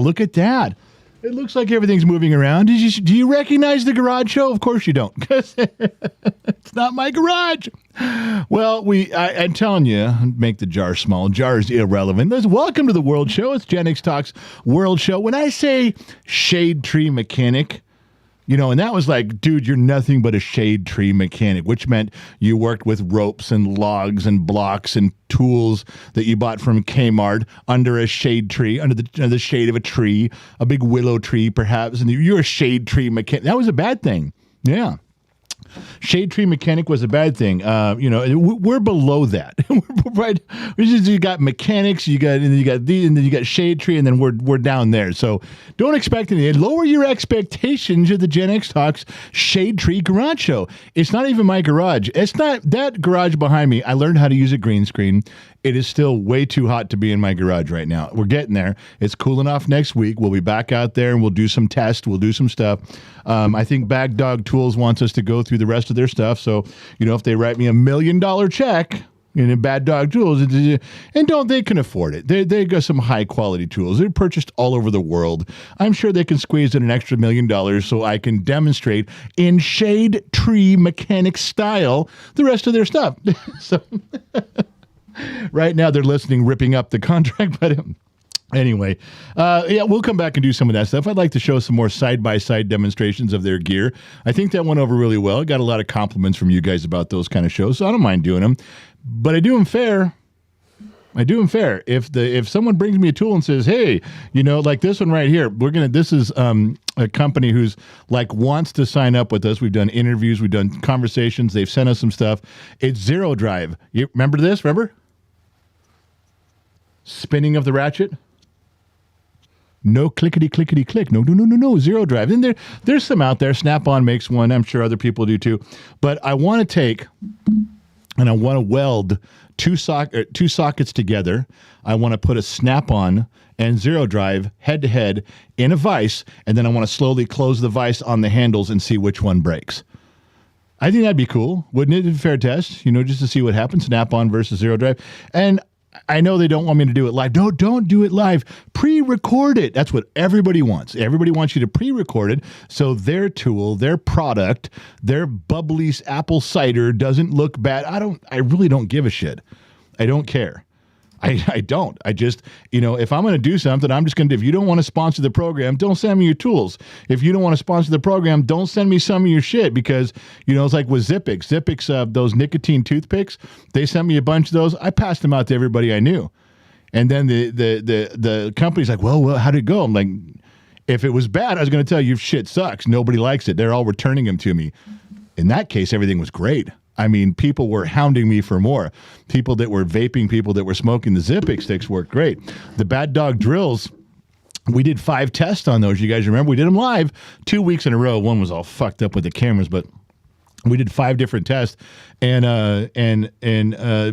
look at that. It looks like everything's moving around. Do you recognize the garage show? Of course you don't, because it's not my garage. Well, I'm telling you, make the jar small. Jar is irrelevant. Welcome to the World Show. It's Gen X Talks World Show. When I say shade tree mechanic, and that was like, dude, you're nothing but a shade tree mechanic, which meant you worked with ropes and logs and blocks and tools that you bought from Kmart under a shade tree, under the shade of a tree, a big willow tree perhaps, and you're a shade tree mechanic. That was a bad thing. Yeah. Shade tree mechanic was a bad thing. We're below that. Right? You got mechanics, and then you got shade tree, and then we're down there. So don't expect anything. Lower your expectations of the Gen X Talks Shade Tree Garage Show. It's not even my garage. It's not that garage behind me. I learned how to use a green screen. It is still way too hot to be in my garage right now. We're getting there. It's cooling off next week. We'll be back out there and we'll do some tests. We'll do some stuff. I think Bag Dog Tools wants us to go through the rest of their stuff. So, if they write me $1 million check in Bad Dog Tools, and they can afford it. They got some high quality tools. They're purchased all over the world. I'm sure they can squeeze in an extra $1 million so I can demonstrate in shade tree mechanic style the rest of their stuff. So. Right now, they're listening, ripping up the contract. But anyway, we'll come back and do some of that stuff. I'd like to show some more side-by-side demonstrations of their gear. I think that went over really well. I got a lot of compliments from you guys about those kind of shows, so I don't mind doing them. But I do them fair. If someone brings me a tool and says, hey, like this one right here, this is a company who's wants to sign up with us. We've done interviews, we've done conversations. They've sent us some stuff. It's Zero Drive. You remember this? Remember? Spinning of the ratchet. No clickety click. No. Zero Drive. And there's some out there. Snap-on makes one. I'm sure other people do too. But I want to take and I want to weld two sockets together. I want to put a Snap-on and Zero Drive head-to-head in a vise, and then I want to slowly close the vise on the handles and see which one breaks. I think that'd be cool, wouldn't it? A fair test, just to see what happens, Snap-on versus Zero Drive. And I know they don't want me to do it live. No, don't do it live. Pre-record it. That's what everybody wants. Everybody wants you to pre-record it so their tool, their product, their bubbly apple cider doesn't look bad. I really don't give a shit. I don't care. I don't. I just, if I'm going to do something, I'm just going to, if you don't want to sponsor the program, don't send me your tools. If you don't want to sponsor the program, don't send me some of your shit because, it's like with Zippix. Zippix, those nicotine toothpicks, they sent me a bunch of those. I passed them out to everybody I knew. And then the company's like, well, how'd it go? I'm like, if it was bad, I was going to tell you shit sucks. Nobody likes it. They're all returning them to me. In that case, everything was great. I mean, people were hounding me for more. People that were vaping, people that were smoking the Zippix sticks worked great. The Bad Dog drills, we did 5 tests on those. You guys remember? We did them live 2 weeks in a row. One was all fucked up with the cameras, but we did 5 different tests. And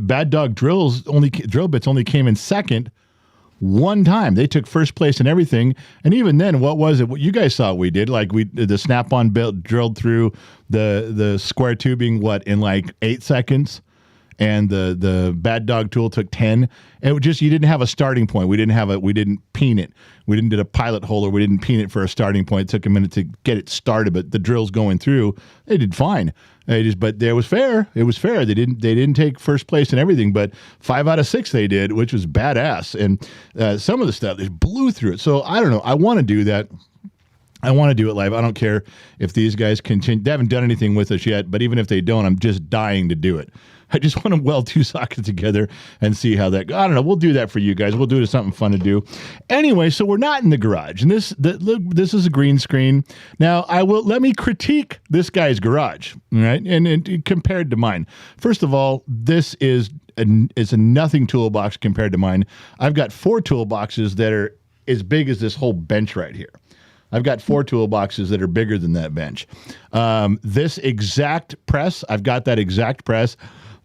Bad Dog drill bits only came in second one time. They took first place in everything. And even then, what was it? What you guys saw we did, the Snap-on belt drilled through the square tubing, in 8 seconds. And the Bad Dog tool took 10. It was just, you didn't have a starting point. We didn't peen it. We didn't do a pilot hole, or we didn't peen it for a starting point. It took a minute to get it started, but the drill's going through. They did fine. But it was fair. It was fair. They didn't take first place in everything, but 5 out of 6 they did, which was badass. And some of the stuff, they blew through it. So I don't know. I want to do that. I want to do it live. I don't care if these guys continue. They haven't done anything with us yet, but even if they don't, I'm just dying to do it. I just want to weld 2 sockets together and see how that goes. I don't know. We'll do that for you guys. We'll do it as something fun to do. Anyway, so we're not in the garage, and this is a green screen. Now, let me critique this guy's garage, right? And compared to mine. First of all, this is a nothing toolbox compared to mine. I've got 4 toolboxes that are as big as this whole bench right here. I've got 4 toolboxes that are bigger than that bench. This exact press, I've got that exact press.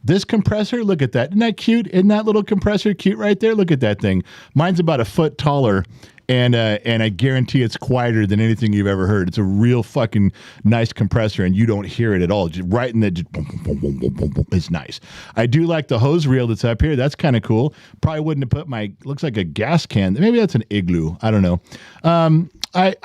This compressor, look at that. Isn't that cute? Isn't that little compressor cute right there? Look at that thing. Mine's about a foot taller, and I guarantee it's quieter than anything you've ever heard. It's a real fucking nice compressor, and you don't hear it at all. Just right in the, just boom, boom, boom, boom, boom, boom, boom. It's nice. I do like the hose reel that's up here. That's kind of cool. Probably wouldn't have put looks like a gas can. Maybe that's an Igloo. I don't know. I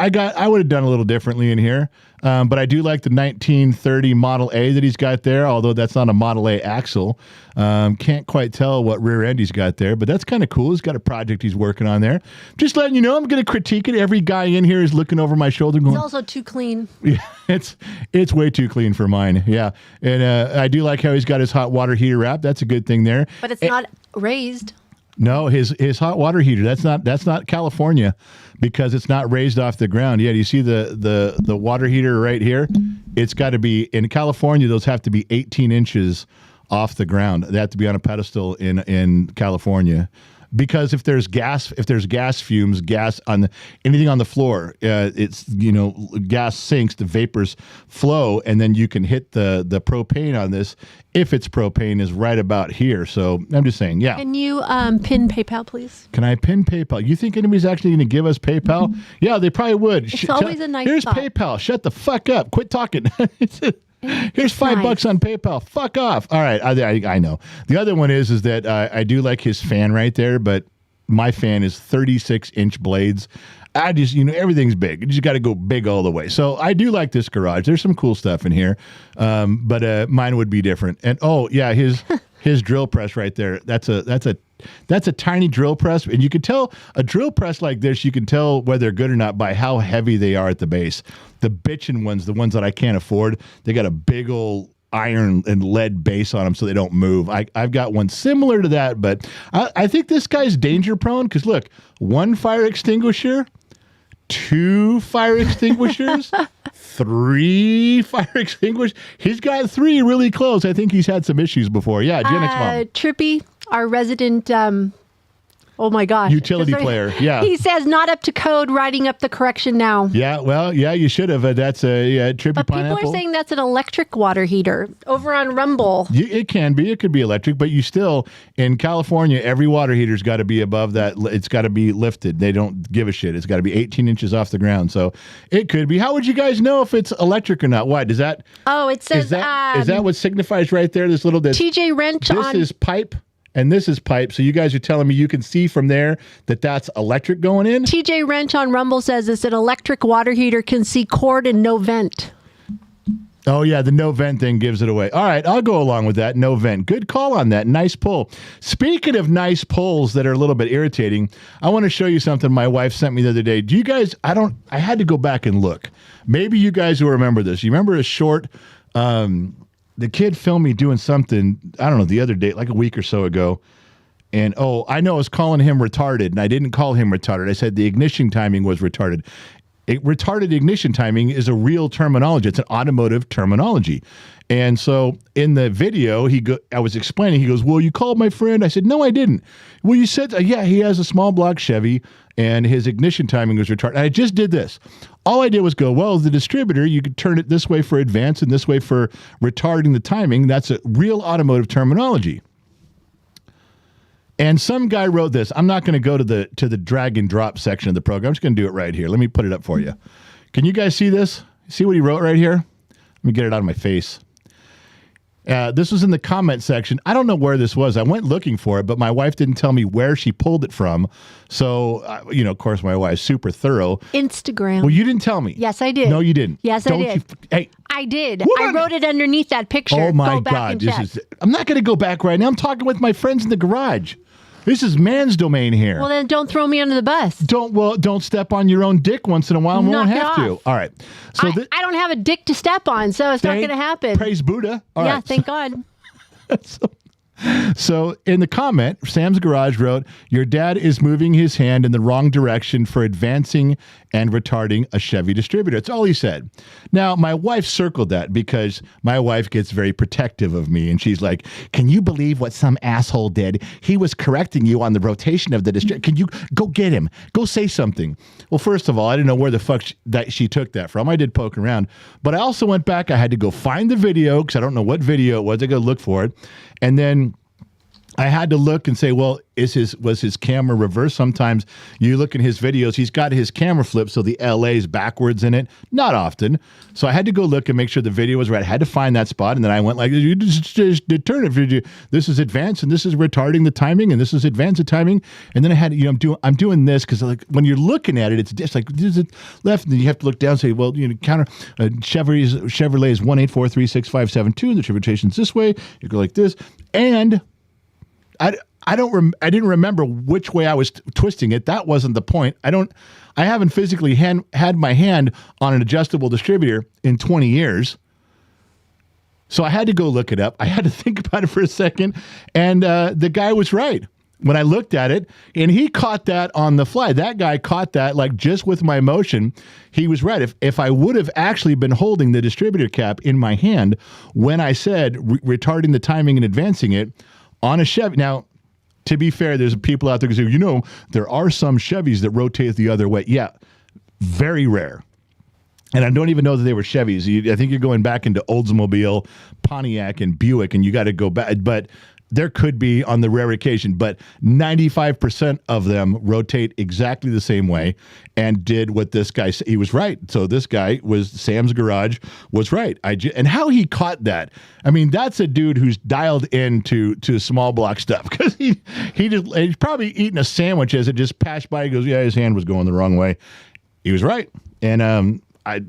would have done a little differently in here. But I do like the 1930 Model A that he's got there, although that's not a Model A axle. Can't quite tell what rear end he's got there, but that's kind of cool. He's got a project he's working on there. Just letting you know, I'm going to critique it. Every guy in here is looking over my shoulder going... It's also too clean. Yeah, it's way too clean for mine, yeah. And I do like how he's got his hot water heater wrap. That's a good thing there. But it's not raised. No, his hot water heater, that's not California, because it's not raised off the ground. Yeah, do you see the water heater right here? It's got to be, in California, those have to be 18 inches off the ground. They have to be on a pedestal in California. Because if there's gas fumes, anything on the floor, it's, gas sinks, the vapors flow, and then you can hit the propane on this. If it's propane, is right about here. So I'm just saying, yeah. Can you pin PayPal, please? Can I pin PayPal? You think anybody's actually going to give us PayPal? Mm-hmm. Yeah, they probably would. It's always a nice Here's thought. PayPal. Shut the fuck up. Quit talking. Here's $5 on PayPal. Fuck off. All right, I know. The other one is that I do like his fan right there, but my fan is 36-inch blades. I just, everything's big. You just got to go big all the way. So I do like this garage. There's some cool stuff in here, but mine would be different. And oh yeah, his drill press right there. That's a tiny drill press, and you can tell a drill press like this. You can tell whether they're good or not by how heavy they are at the base. The bitchin' ones, the ones that I can't afford, they got a big old iron and lead base on them so they don't move. I've got one similar to that, but I think this guy's danger prone because look, 1 fire extinguisher, 2 fire extinguishers, 3 fire extinguishers. He's got 3 really close. I think he's had some issues before. Yeah, Gen X Mom. Trippy, our resident... oh my gosh. Utility player, yeah. He says not up to code, writing up the correction now. Yeah, well, yeah, you should have. That's a Trippy but Pineapple. People are saying that's an electric water heater over on Rumble. It can be. It could be electric, but you still, in California, every water heater's got to be above that. It's got to be lifted. They don't give a shit. It's got to be 18 inches off the ground. So it could be. How would you guys know if it's electric or not? Why? Does that... Oh, it says... Is that what signifies right there? This little... TJ wrench on... This is pipe. And this is pipe, so you guys are telling me you can see from there that that's electric going in? TJ Wrench on Rumble says it's an electric water heater, can see cord and no vent. Oh, yeah, the no vent thing gives it away. All right, I'll go along with that, no vent. Good call on that. Nice pull. Speaking of nice pulls that are a little bit irritating, I want to show you something my wife sent me the other day. Do you guys, I had to go back and look. Maybe you guys will remember this. You remember a short... the kid filmed me doing something, I don't know, the other day, like a week or so ago. And, I know I was calling him retarded, and I didn't call him retarded. I said the ignition timing was retarded. Retarded ignition timing is a real terminology. It's an automotive terminology. And so in the video, I was explaining, he goes, well, you called my friend? I said, no, I didn't. Well, you said, yeah, he has a small block Chevy, and his ignition timing was retarded. I just did this. All I did was go, well, the distributor, you could turn it this way for advance and this way for retarding the timing. That's a real automotive terminology. And some guy wrote this. I'm not going to go to the drag and drop section of the program. I'm just going to do it right here. Let me put it up for you. Can you guys see this? See what he wrote right here? Let me get it out of my face. This was in the comment section. I don't know where this was. I went looking for it, but my wife didn't tell me where she pulled it from. So, of course, my wife's super thorough. Instagram. Well, you didn't tell me. Yes, I did. No, you didn't. Yes, I did. Hey. I did. Woman. I wrote it underneath that picture. Oh, my Go back God. and check. I'm not going to go back right now. I'm talking with my friends in the garage. This is man's domain here. Well, then don't throw me under the bus. Don't step on your own dick once in a while and won't have to. All right. So I don't have a dick to step on, so it's not going to happen. Praise Buddha. All right. Thank God. So in the comment, Sam's Garage wrote, your dad is moving his hand in the wrong direction for advancing and retarding a Chevy Distributor. That's all he said. Now, my wife circled that because my wife gets very protective of me. And she's like, can you believe what some asshole did? He was correcting you on the rotation of the Distributor. Can you go get him? Go say something. Well, first of all, I didn't know where the fuck she took that from. I did poke around. But I also went back. I had to go find the video because I don't know what video it was. I got to look for it. And then I had to look and say, well, was his camera reversed? Sometimes you look in his videos, he's got his camera flipped so the LA's backwards in it. Not often. So I had to go look and make sure the video was right. I had to find that spot, and then I went like, you just turn it. This is advanced, and this is retarding the timing, and this is advanced the timing. And then I had, I'm doing this because like when you're looking at it, it's just like this is left, and then you have to look down and say, well, counter Chevrolet is 1843657 The tributation's this way. You go like this, and I didn't remember which way I was twisting it. That wasn't the point. I haven't physically had my hand on an adjustable distributor in 20 years. So I had to go look it up. I had to think about it for a second. And the guy was right. When I looked at it, and he caught that on the fly. That guy caught that like just with my motion. He was right. If I would have actually been holding the distributor cap in my hand when I said retarding the timing and advancing it on a Chevy. Now, to be fair, there's people out there who say, there are some Chevys that rotate the other way. Yeah, very rare. And I don't even know that they were Chevys. I think you're going back into Oldsmobile, Pontiac, and Buick, and you got to go back. But there could be on the rare occasion, but 95% of them rotate exactly the same way and did what this guy said. He was right. So this guy Sam's Garage was right. And how he caught that. I mean, that's a dude who's dialed into small block stuff because he's probably eating a sandwich as it just passed by. He goes, yeah, his hand was going the wrong way. He was right. And, I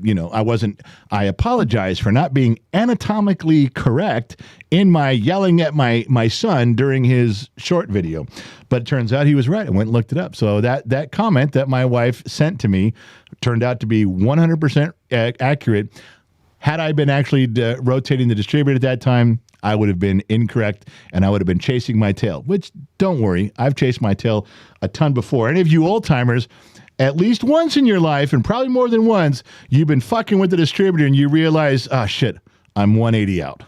apologize for not being anatomically correct in my yelling at my son during his short video. But it turns out he was right. I went and looked it up. So that comment that my wife sent to me turned out to be 100% accurate. Had I been actually rotating the distributor at that time, I would have been incorrect, and I would have been chasing my tail, which, don't worry, I've chased my tail a ton before. Any of you old-timers, at least once in your life, and probably more than once, you've been fucking with the distributor and you realize, shit, I'm 180 out.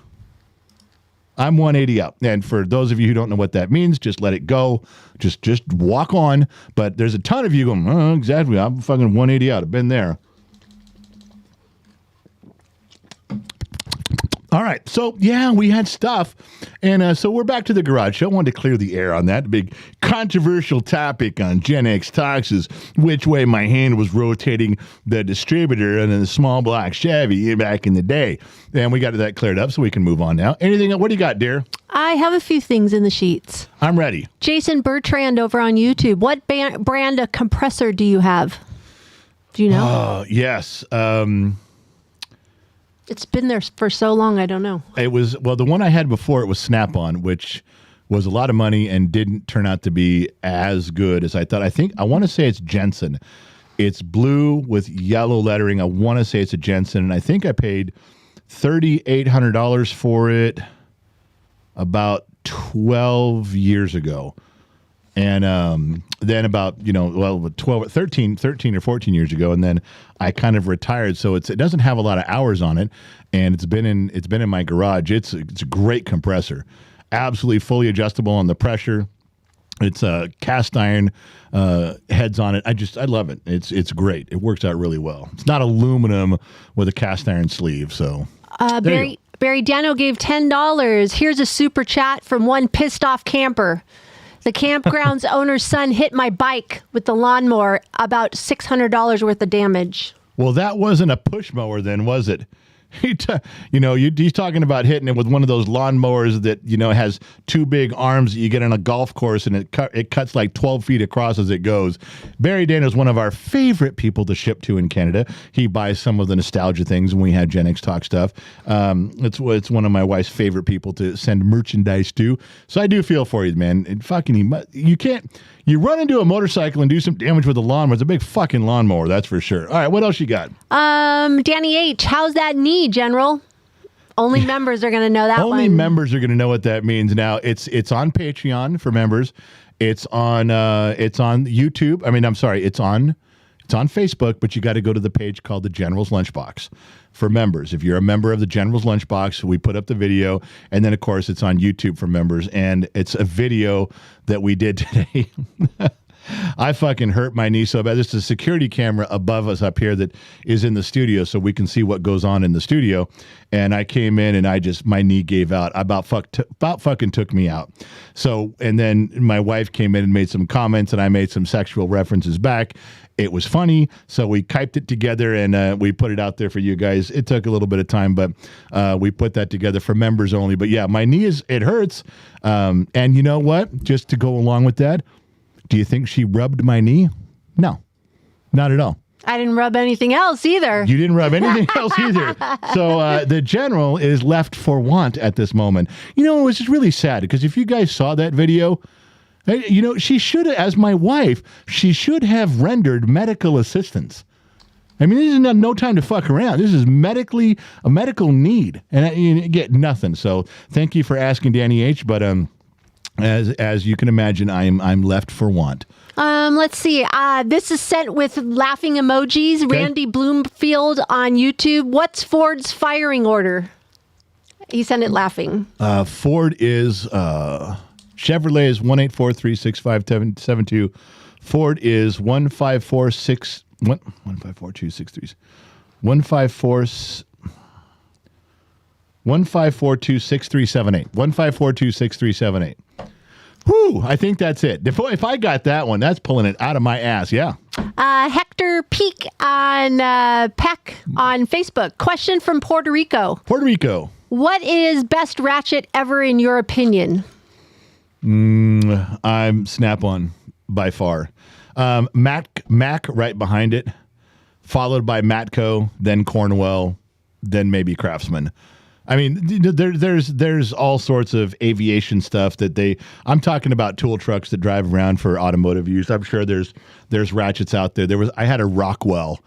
I'm 180 out. And for those of you who don't know what that means, just let it go. Just walk on. But there's a ton of you going, exactly, I'm fucking 180 out. I've been there. All right. So, yeah, we had stuff. And so we're back to the garage show. I wanted to clear the air on that big controversial topic on Gen X Talks is which way my hand was rotating the distributor and then the small block Chevy back in the day. And we got that cleared up so we can move on now. Anything? What do you got, dear? I have a few things in the sheets. I'm ready. Jason Bertrand over on YouTube. What brand of compressor do you have? Do you know? Oh, yes. It's been there for so long, I don't know. It was, the one I had before, it was Snap-on, which was a lot of money and didn't turn out to be as good as I thought. I want to say it's Jensen. It's blue with yellow lettering. I want to say it's a Jensen, and I think I paid $3,800 for it about 12 years ago. And then about 13 or 14 years ago, and then I kind of retired. So it doesn't have a lot of hours on it, and it's been in my garage. It's a great compressor, absolutely fully adjustable on the pressure. It's cast iron heads on it. I love it. It's great. It works out really well. It's not aluminum with a cast iron sleeve. So Barry Dano gave $10. Here's a super chat from one pissed off camper. The campground's owner's son hit my bike with the lawnmower, about $600 worth of damage. Well, that wasn't a push mower then, was it? He's talking about hitting it with one of those lawnmowers that, has two big arms that you get on a golf course, and it cuts like 12 feet across as it goes. Barry Dana is one of our favorite people to ship to in Canada. He buys some of the nostalgia things when we had Gen X Talk stuff. It's one of my wife's favorite people to send merchandise to. So I do feel for you, man. You run into a motorcycle and do some damage with a lawnmower. It's a big fucking lawnmower, that's for sure. All right, what else you got? Danny H., how's that knee, General? Only members are going to know that Only members are going to know what that means. Now, it's on Patreon for members. It's on YouTube. It's on Facebook, but you got to go to the page called The General's Lunchbox for members. If you're a member of The General's Lunchbox, we put up the video, and then, of course, it's on YouTube for members, and it's a video that we did today. I fucking hurt my knee so bad. There's a security camera above us up here that is in the studio so we can see what goes on in the studio. And I came in and my knee gave out. About fucking took me out. So, and then my wife came in and made some comments and I made some sexual references back. It was funny, so we typed it together and we put it out there for you guys. It took a little bit of time, but we put that together for members only. But yeah, my knee it hurts. And you know what? Just to go along with that, do you think she rubbed my knee? No, not at all. I didn't rub anything else either. You didn't rub anything else either. So the general is left for want at this moment. You know, it was just really sad because if you guys saw that video, you know, she should have, as my wife, she should have rendered medical assistance. I mean, this is no time to fuck around. This is a medical need, and you get nothing. So thank you for asking, Danny H. But as you can imagine, I'm left for want. Let's see. This is sent with laughing emojis. Okay. Randy Bloomfield on YouTube. What's Ford's firing order? He sent it laughing. Ford is Chevrolet is 184365772. Ford is 15426. 1542633. 1542638. 1542638. Whew, I think that's it. If I got that one, that's pulling it out of my ass. Yeah. Hector Peak on Peck on Facebook. Question from Puerto Rico. Puerto Rico. What is best ratchet ever in your opinion? I'm Snap-on by far. Mac right behind it, followed by Matco, then Cornwell, then maybe Craftsman. I mean, there's all sorts of aviation stuff that I'm talking about tool trucks that drive around for automotive use. I'm sure there's ratchets out there. I had a Rockwell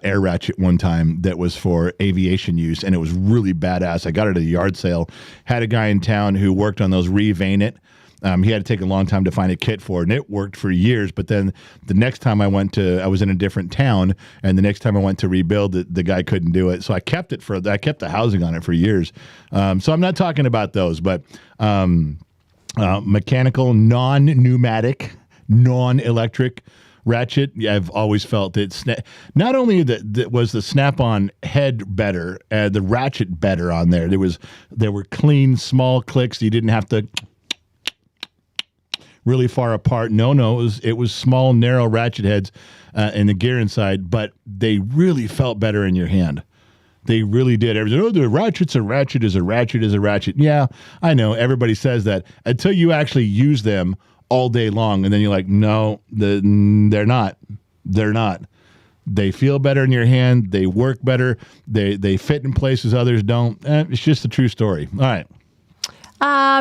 air ratchet one time that was for aviation use, and it was really badass. I got it at a yard sale. Had a guy in town who worked on those re-vein it. He had to take a long time to find a kit for it, and it worked for years. But then the next time I was in a different town, and the next time I went to rebuild it, the guy couldn't do it. So I kept the housing on it for years. So I'm not talking about those, but mechanical, non-pneumatic, non-electric ratchet. I've always felt it's not only that was the Snap-on head better, the ratchet better on there. There were clean, small clicks. You didn't have to really far apart. No, it was small, narrow ratchet heads in the gear inside, but they really felt better in your hand. They really did. The ratchet's a ratchet is a ratchet is a ratchet. Yeah, I know. Everybody says that until you actually use them all day long, and then you're like, no, they're not. They're not. They feel better in your hand. They work better. They fit in places others don't. It's just a true story. All right.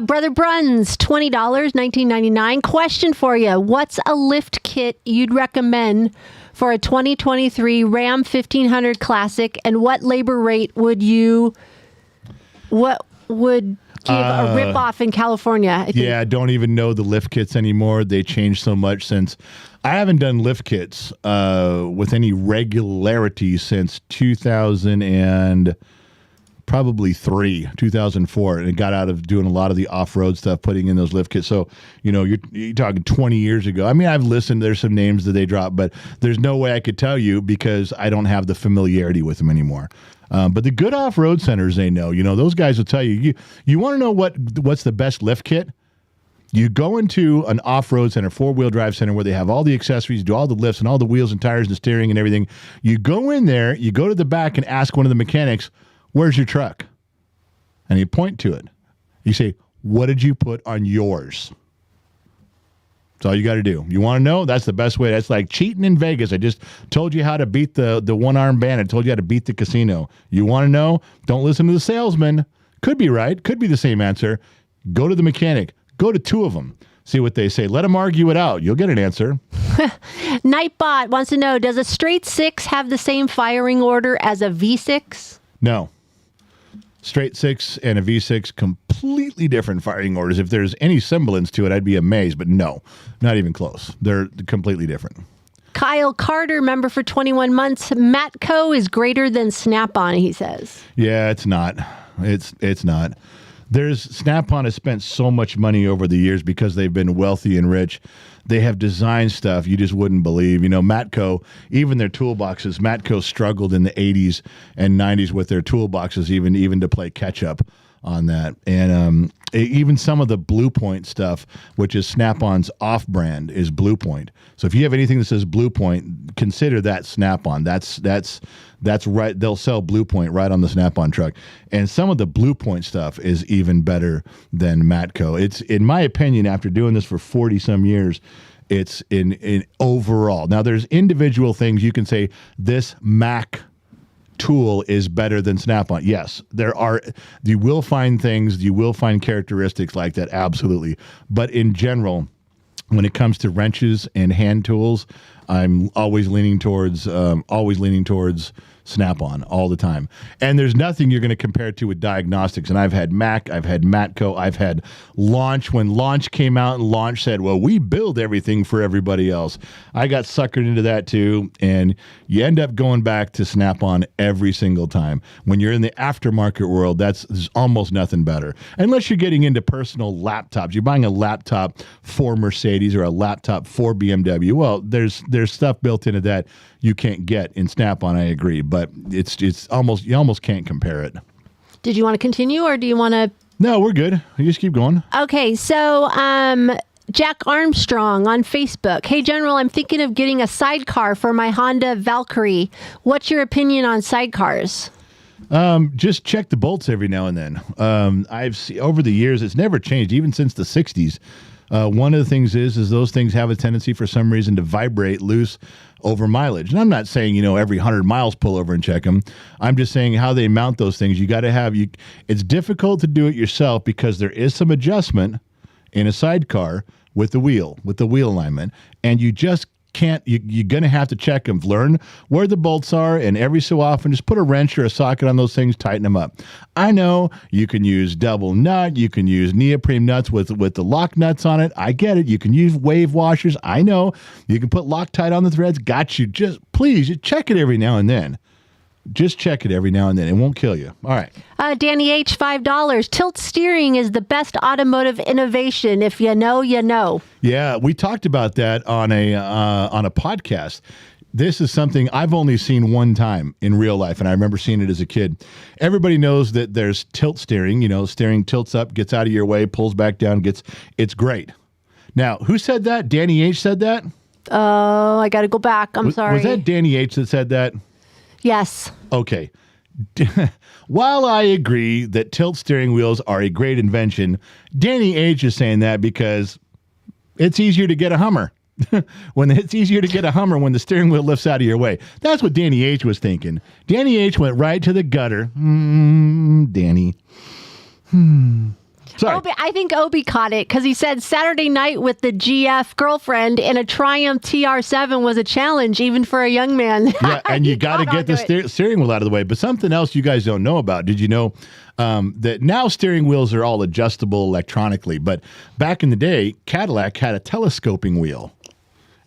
Brother Bruns, $20, $19.99. Question for you. What's a lift kit you'd recommend for a 2023 Ram 1500 Classic, and what labor rate would give a rip-off in California? I think. Yeah, I don't even know the lift kits anymore. They changed so much since. I haven't done lift kits with any regularity since 2004, and it got out of doing a lot of the off-road stuff, putting in those lift kits. So, you're talking 20 years ago. I mean, I've listened. There's some names that they drop, but there's no way I could tell you because I don't have the familiarity with them anymore. But the good off-road centers, they know. Those guys will tell you. You want to know what's the best lift kit? You go into an off-road center, four-wheel drive center, where they have all the accessories, do all the lifts and all the wheels and tires and steering and everything. You go in there, you go to the back and ask one of the mechanics, "Where's your truck?" And you point to it. You say, "What did you put on yours?" That's all you got to do. You want to know? That's the best way. That's like cheating in Vegas. I just told you how to beat the one-armed bandit. I told you how to beat the casino. You want to know? Don't listen to the salesman. Could be right. Could be the same answer. Go to the mechanic. Go to two of them. See what they say. Let them argue it out. You'll get an answer. Nightbot wants to know, does a straight 6 have the same firing order as a V6? No. Straight 6 and a V6, completely different firing orders. If there's any semblance to it, I'd be amazed. But no, not even close. They're completely different. Kyle Carter, member for 21 months. Matco is greater than Snap-on, he says. Yeah, it's not. It's not. Snap-on has spent so much money over the years because they've been wealthy and rich. They have designed stuff you just wouldn't believe. Matco, even their toolboxes, Matco struggled in the 80s and 90s with their toolboxes, even to play catch up on that. And even some of the Blue Point stuff, which is Snap-on's off-brand, is Blue Point. So if you have anything that says Blue Point, consider that Snap-on. That's right. They'll sell Blue Point right on the Snap-on truck. And some of the Blue Point stuff is even better than Matco. It's, in my opinion, after doing this for 40 some years, it's in overall. Now there's individual things you can say this Mac tool is better than Snap-on. Yes, you will find things, you will find characteristics like that, absolutely. But in general, when it comes to wrenches and hand tools, I'm always leaning towards Snap-on all the time. And there's nothing you're going to compare it to with diagnostics. And I've had Mac, I've had Matco, I've had Launch. When Launch came out and Launch said, well, we build everything for everybody else, I got suckered into that too. And you end up going back to Snap-on every single time. When you're in the aftermarket world, there's almost nothing better. Unless you're getting into personal laptops. You're buying a laptop for Mercedes or a laptop for BMW. Well, there's stuff built into that you can't get in Snap-on, I agree, but you almost can't compare it. Did you want to continue, or do you want to? No, we're good. You just keep going. Okay, so Jack Armstrong on Facebook. Hey, General, I'm thinking of getting a sidecar for my Honda Valkyrie. What's your opinion on sidecars? Just check the bolts every now and then. I've seen over the years, it's never changed, even since the 60s. One of the things is those things have a tendency for some reason to vibrate loose over mileage. And I'm not saying, every 100 miles pull over and check them. I'm just saying how they mount those things. You got to have, it's difficult to do it yourself because there is some adjustment in a sidecar with the wheel alignment. And you just can't, you're going to have to check them, learn where the bolts are, and every so often just put a wrench or a socket on those things, tighten them up. I know you can use double nut, you can use neoprene nuts with the lock nuts on it. I get it. You can use wave washers. I know you can put Loctite on the threads. Got you. Just please, check it every now and then. Just check it every now and then. It won't kill you. All right. Danny H, $5. Tilt steering is the best automotive innovation. If you know, you know. Yeah, we talked about that on a podcast. This is something I've only seen one time in real life, and I remember seeing it as a kid. Everybody knows that there's tilt steering. Steering tilts up, gets out of your way, pulls back down, it's great. Now, who said that? Danny H said that? Oh, I got to go back. I'm sorry. Was that Danny H that said that? Yes. Okay. While I agree that tilt steering wheels are a great invention, Danny H is saying that because it's easier to get a Hummer. It's easier to get a Hummer when the steering wheel lifts out of your way. That's what Danny H was thinking. Danny H went right to the gutter. Danny. Sorry. I think Obi caught it because he said Saturday night with the GF girlfriend in a Triumph TR7 was a challenge, even for a young man. Yeah, and you got to get the steering wheel out of the way. But something else you guys don't know about. Did you know that now steering wheels are all adjustable electronically? But back in the day, Cadillac had a telescoping wheel.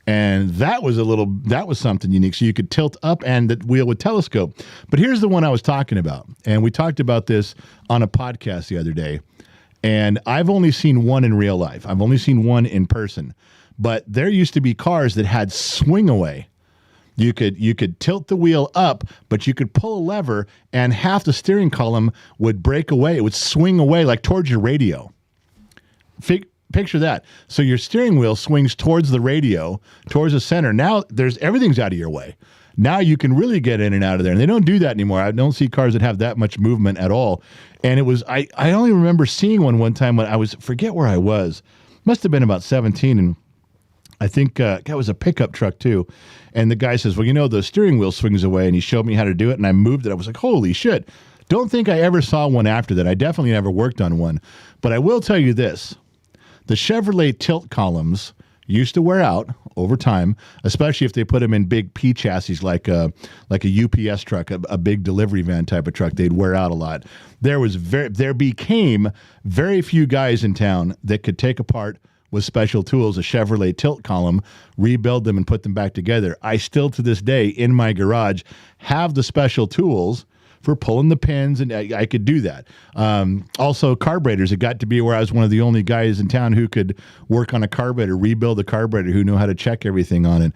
And that was something unique. So you could tilt up and the wheel would telescope. But here's the one I was talking about. And we talked about this on a podcast the other day. And I've only seen one in real life. I've only seen one in person. But there used to be cars that had swing away. You could tilt the wheel up, but you could pull a lever and half the steering column would break away. It would swing away like towards your radio. Picture that. So your steering wheel swings towards the radio, towards the center. Now everything's out of your way. Now you can really get in and out of there. And they don't do that anymore. I don't see cars that have that much movement at all. And it was, I only remember seeing one time when forget where I was. Must have been about 17. And I think that was a pickup truck too. And the guy says, well, the steering wheel swings away. And he showed me how to do it. And I moved it. I was like, holy shit. Don't think I ever saw one after that. I definitely never worked on one. But I will tell you this. The Chevrolet tilt columns used to wear out over time, especially if they put them in big P chassis like a UPS truck, a big delivery van type of truck. They'd wear out a lot. There became very few guys in town that could take apart with special tools a Chevrolet tilt column, rebuild them, and put them back together. I still, to this day, in my garage, have the special tools for pulling the pins, and I could do that. Also, carburetors. It got to be where I was one of the only guys in town who could work on a carburetor, rebuild a carburetor, who knew how to check everything on it.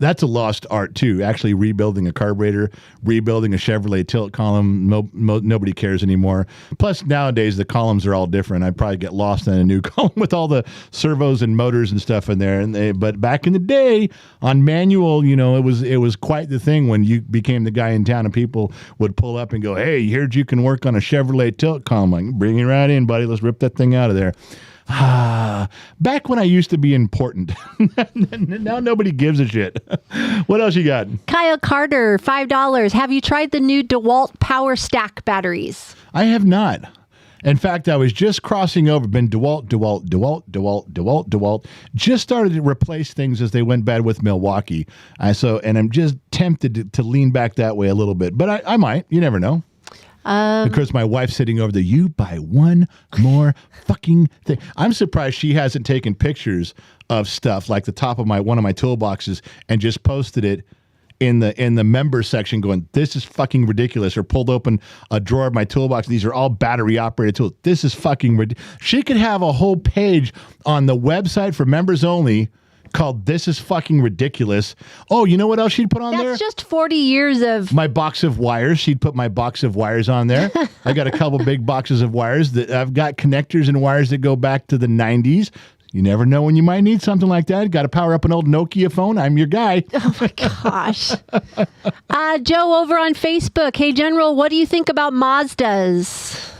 That's a lost art too. Actually, rebuilding a carburetor, rebuilding a Chevrolet tilt column. Nobody cares anymore. Plus, nowadays the columns are all different. I'd probably get lost in a new column with all the servos and motors and stuff in there. But back in the day, on manual, it was quite the thing when you became the guy in town and people would pull up and go, "Hey, heard you can work on a Chevrolet tilt column. Like, bring it right in, buddy. Let's rip that thing out of there." Back when I used to be important. Now nobody gives a shit. What else you got? Kyle Carter, $5. Have you tried the new DeWalt Power Stack batteries? I have not. In fact, I was just crossing over, been DeWalt. Just started to replace things as they went bad with Milwaukee. And I'm just tempted to lean back that way a little bit. But I might. You never know. Because my wife's sitting over there, you buy one more fucking thing. I'm surprised she hasn't taken pictures of stuff like the top of one of my toolboxes and just posted it in the member section going, "This is fucking ridiculous," or pulled open a drawer of my toolbox. These are all battery operated tools. This is fucking ridiculous. She could have a whole page on the website for members only called "This is fucking ridiculous." Oh, you know what else she'd put on there? That's just 40 years of... My box of wires. She'd put my box of wires on there. I got a couple big boxes of wires. That I've got connectors and wires that go back to the 90s. You never know when you might need something like that. Got to power up an old Nokia phone. I'm your guy. Oh, my gosh. Joe over on Facebook. Hey, General, what do you think about Mazdas?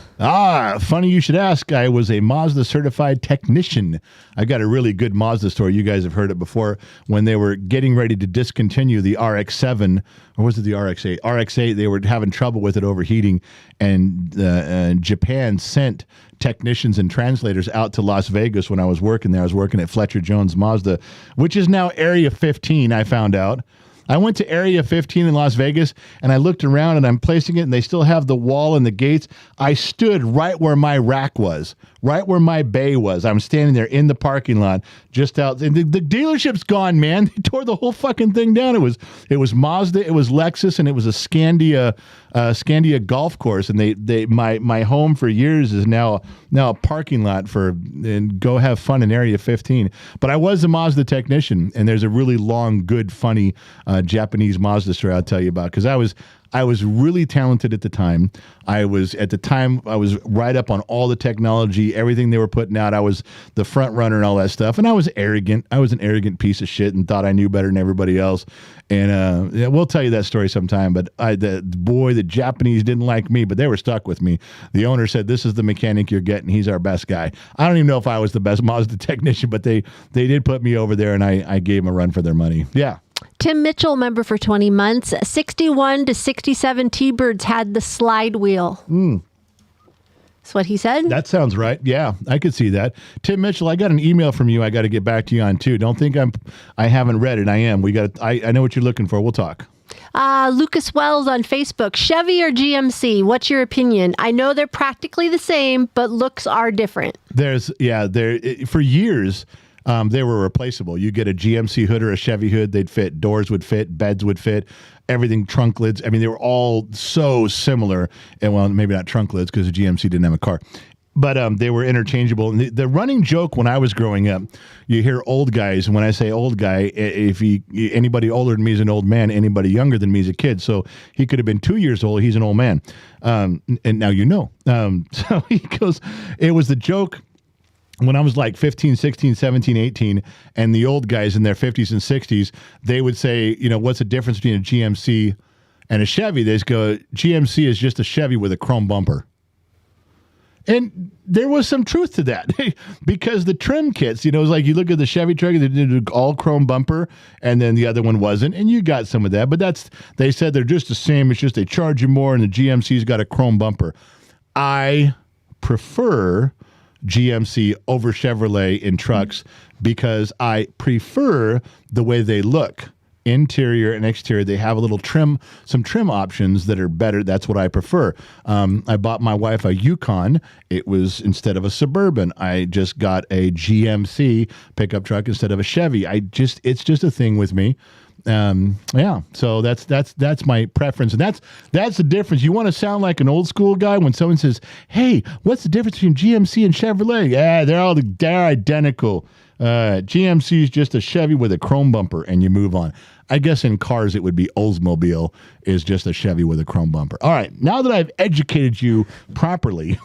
Funny you should ask. I was a Mazda certified technician. I got a really good Mazda story. You guys have heard it before. When they were getting ready to discontinue the RX-7, or was it the RX-8? RX-8, they were having trouble with it overheating, and Japan sent technicians and translators out to Las Vegas when I was working there. I was working at Fletcher Jones Mazda, which is now Area 15, I found out. I went to Area 15 in Las Vegas, and I looked around, and I'm placing it, and they still have the wall and the gates. I stood right where my rack was, right where my bay was. I'm standing there in the parking lot, just out. And the dealership's gone, man. They tore the whole fucking thing down. It was Mazda, it was Lexus, and it was a Scandia golf course. And my home for years is now a parking lot and go have fun in Area 15. But I was a Mazda technician, and there's a really long, good, funny Japanese Mazda story I'll tell you about, because I was really talented at the time. I was right up on all the technology, everything they were putting out. I was the front runner and all that stuff. And I was arrogant. I was an arrogant piece of shit and thought I knew better than everybody else. And we'll tell you that story sometime. But the Japanese didn't like me, but they were stuck with me. The owner said, "This is the mechanic you're getting. He's our best guy." I don't even know if I was the best Mazda technician, but they did put me over there, and I gave them a run for their money. Yeah. Tim Mitchell, member for 20 months. 61 to 67 T-Birds had the slide wheel. That's what he said. That sounds right. Yeah, I could see that. Tim Mitchell, I got an email from you I got to get back to you on, too. Don't think I haven't read it. I am. I know what you're looking for. We'll talk. Lucas Wells on Facebook. Chevy or GMC? What's your opinion? I know they're practically the same, but looks are different. For years... they were replaceable. You get a GMC hood or a Chevy hood, they'd fit. Doors would fit. Beds would fit. Everything, trunk lids. I mean, they were all so similar. And well, maybe not trunk lids because the GMC didn't have a car. But they were interchangeable. And the running joke when I was growing up, you hear old guys. And when I say old guy, if anybody older than me is an old man, anybody younger than me is a kid. So he could have been 2 years old. He's an old man. And now you know. So he goes, it was the joke. When I was like 15, 16, 17, 18, and the old guys in their 50s and 60s, they would say, what's the difference between a GMC and a Chevy? They just go, GMC is just a Chevy with a chrome bumper. And there was some truth to that because the trim kits, it was like you look at the Chevy truck, they did an all chrome bumper, and then the other one wasn't, and you got some of that. But they said they're just the same. It's just they charge you more, and the GMC's got a chrome bumper. I prefer GMC over Chevrolet in trucks because I prefer the way they look. Interior and exterior, they have a little some trim options that are better. That's what I prefer. I bought my wife a Yukon. It was instead of a Suburban. I just got a GMC pickup truck instead of a Chevy. It's just a thing with me. Yeah. So that's my preference, and that's the difference. You want to sound like an old school guy when someone says, "Hey, what's the difference between GMC and Chevrolet?" Yeah, they're identical. GMC is just a Chevy with a chrome bumper, and you move on. I guess in cars it would be Oldsmobile is just a Chevy with a chrome bumper. All right, now that I've educated you properly,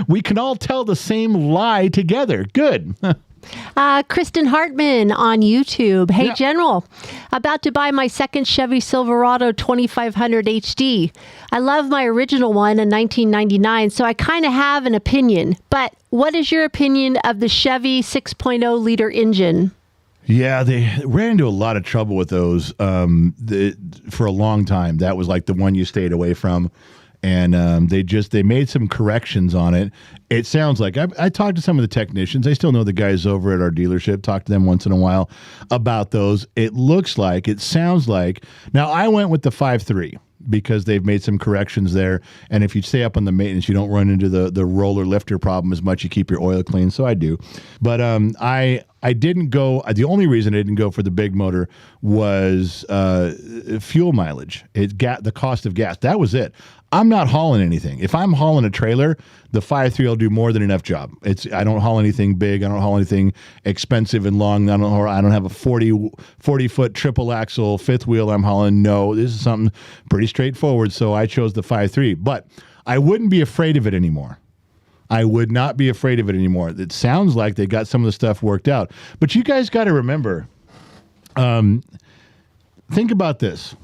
we can all tell the same lie together. Good. Kristen Hartman on YouTube. Hey, Yeah. General, about to buy my second Chevy Silverado 2500 HD. I love my original one in 1999, so I kind of have an opinion. But what is your opinion of the Chevy 6.0 liter engine? Yeah, they ran into a lot of trouble with those for a long time. That was like the one you stayed away from. And they made some corrections on it. It sounds like I talked to some of the technicians. I still know the guys over at our dealership. Talk to them once in a while about those. It sounds like. Now I went with the 5.3 because they've made some corrections there. And if you stay up on the maintenance, you don't run into the roller lifter problem as much. You keep your oil clean. So I do. But I didn't go. The only reason I didn't go for the big motor was fuel mileage. The cost of gas. That was it. I'm not hauling anything. If I'm hauling a trailer, the 5.3 will do more than enough job. I don't haul anything big. I don't haul anything expensive and long. I don't have a 40-foot triple axle fifth wheel I'm hauling. No, this is something pretty straightforward. So I chose the 5.3. But I wouldn't be afraid of it anymore. I would not be afraid of it anymore. It sounds like they got some of the stuff worked out. But you guys got to remember, think about this.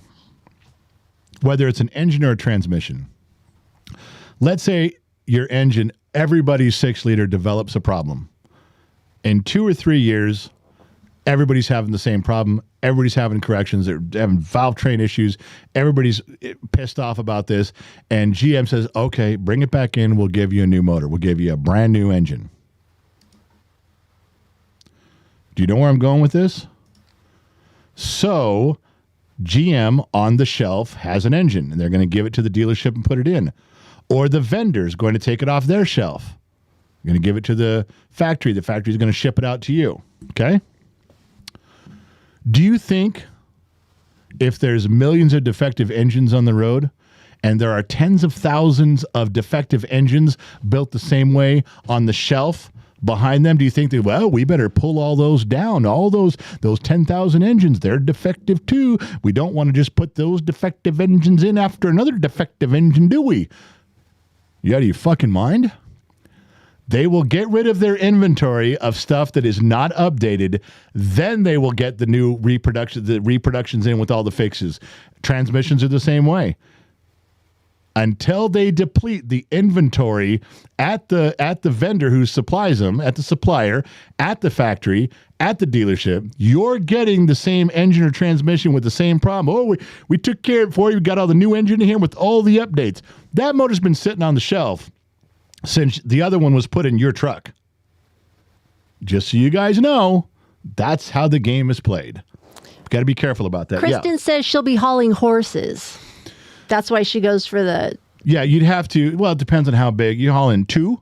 Whether it's an engine or a transmission. Let's say your engine, everybody's 6-liter develops a problem. In 2 or 3 years, everybody's having the same problem. Everybody's having corrections. They're having valve train issues. Everybody's pissed off about this. And GM says, okay, bring it back in. We'll give you a new motor. We'll give you a brand new engine. Do you know where I'm going with this? So GM on the shelf has an engine, and they're going to give it to the dealership and put it in. Or the vendor's going to take it off their shelf. They're going to give it to the factory. The factory's going to ship it out to you. Okay? Do you think if there's millions of defective engines on the road, and there are tens of thousands of defective engines built the same way on the shelf behind them, do you think that, well, we better pull all those down, all those 10,000 engines, they're defective too. We don't want to just put those defective engines in after another defective engine, do we? You out of your fucking mind? They will get rid of their inventory of stuff that is not updated. Then they will get the new reproductions in with all the fixes. Transmissions are the same way. Until they deplete the inventory at the vendor who supplies them, at the supplier, at the factory, at the dealership, you're getting the same engine or transmission with the same problem. Oh, we took care of it for you. We got all the new engine in here with all the updates. That motor's been sitting on the shelf since the other one was put in your truck. Just so you guys know, that's how the game is played. Got to be careful about that. Kristen says she'll be hauling horses. That's why she goes for the... Yeah, you'd have to... Well, it depends on how big. You haul in 2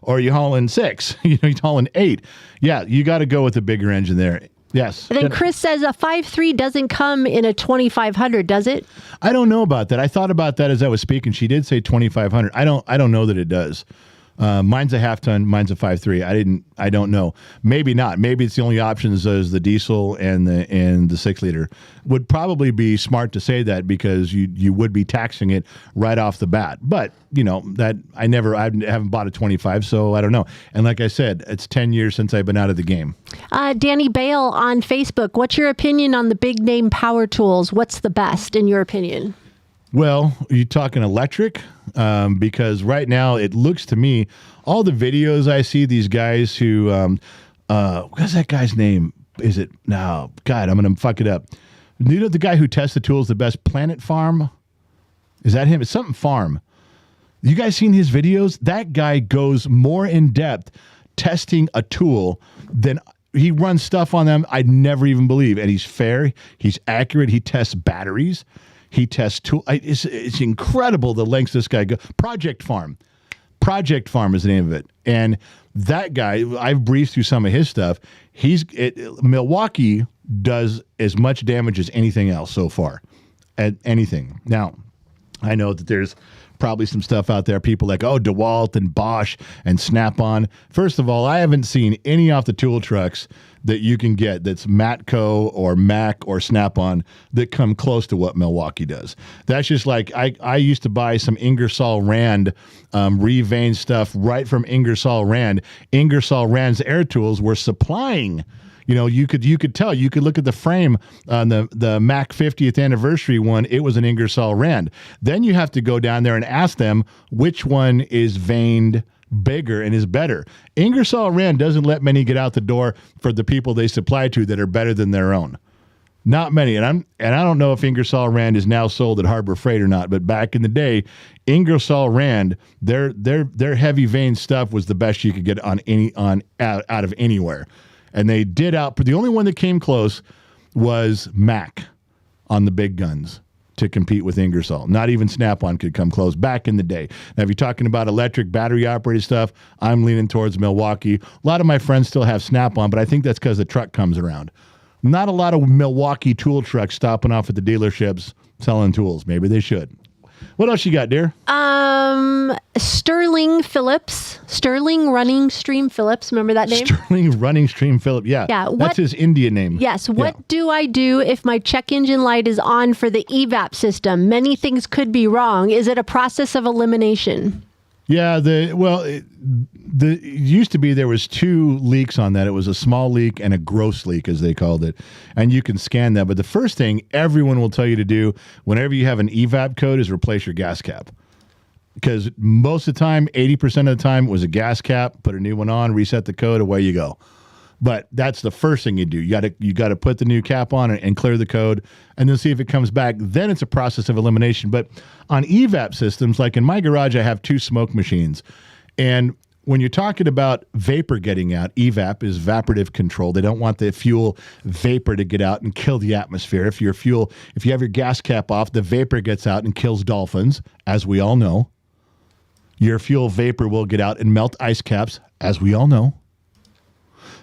or you haul in 6. You haul in 8. Yeah, you got to go with the bigger engine there. Yes. And then Chris says a 5.3 doesn't come in a 2500, does it? I don't know about that. I thought about that as I was speaking. She did say 2500. I don't know that it does. Mine's a half ton. Mine's a 5.3. I don't know. Maybe not. Maybe it's the only options is the diesel and the 6-liter. Would probably be smart to say that because you would be taxing it right off the bat. But that I haven't bought a 25, so I don't know. And like I said, it's 10 years since I've been out of the game. Danny Bale on Facebook. What's your opinion on the big name power tools? What's the best in your opinion? Well, you talking electric? Because right now it looks to me, all the videos I see, these guys who, what's that guy's name? Is it? No, God, I'm going to fuck it up. You know the guy who tests the tools the best? Planet Farm? Is that him? It's something Farm. You guys seen his videos? That guy goes more in depth testing a tool than he runs stuff on them I'd never even believe. And he's fair. He's accurate. He tests batteries. He tests tool. It's incredible the lengths this guy goes. Project Farm is the name of it. And that guy, I've briefed through some of his stuff. Milwaukee does as much damage as anything else so far. At anything. Now, I know that there's probably some stuff out there, people like, oh, DeWalt and Bosch and Snap-on. First of all, I haven't seen any off the tool trucks that you can get that's Matco or Mac or Snap-on that come close to what Milwaukee does. That's just like, I used to buy some Ingersoll Rand reveined stuff right from Ingersoll Rand. Ingersoll Rand's air tools were supplying. You could tell. You could look at the frame on the Mac 50th anniversary one. It was an Ingersoll Rand. Then you have to go down there and ask them which one is veined bigger and is better. Ingersoll Rand doesn't let many get out the door for the people they supply to that are better than their own. Not many. And I don't know if Ingersoll Rand is now sold at Harbor Freight or not, but back in the day, Ingersoll Rand, their heavy vein stuff was the best you could get out of anywhere. And they did the only one that came close was Mac on the big guns to compete with Ingersoll. Not even Snap-on could come close back in the day. Now, if you're talking about electric battery operated stuff, I'm leaning towards Milwaukee. A lot of my friends still have Snap-on, but I think that's because the truck comes around. Not a lot of Milwaukee tool trucks stopping off at the dealerships selling tools. Maybe they should. What else you got, dear? Sterling Running Stream Phillips. Remember that name? Sterling Running Stream Phillips. Yeah. That's his Indian name. Yes. What do I do if my check engine light is on for the evap system? Many things could be wrong. Is it a process of elimination? Yeah, it used to be there was 2 leaks on that. It was a small leak and a gross leak, as they called it. And you can scan that. But the first thing everyone will tell you to do whenever you have an evap code is replace your gas cap. Because most of the time, 80% of the time, it was a gas cap, put a new one on, reset the code, away you go. But that's the first thing you do. You got to put the new cap on and clear the code, and then see if it comes back. Then it's a process of elimination. But on evap systems, like in my garage, I have 2 smoke machines. And when you're talking about vapor getting out, evap is evaporative control. They don't want the fuel vapor to get out and kill the atmosphere. If you have your gas cap off, the vapor gets out and kills dolphins, as we all know. Your fuel vapor will get out and melt ice caps, as we all know.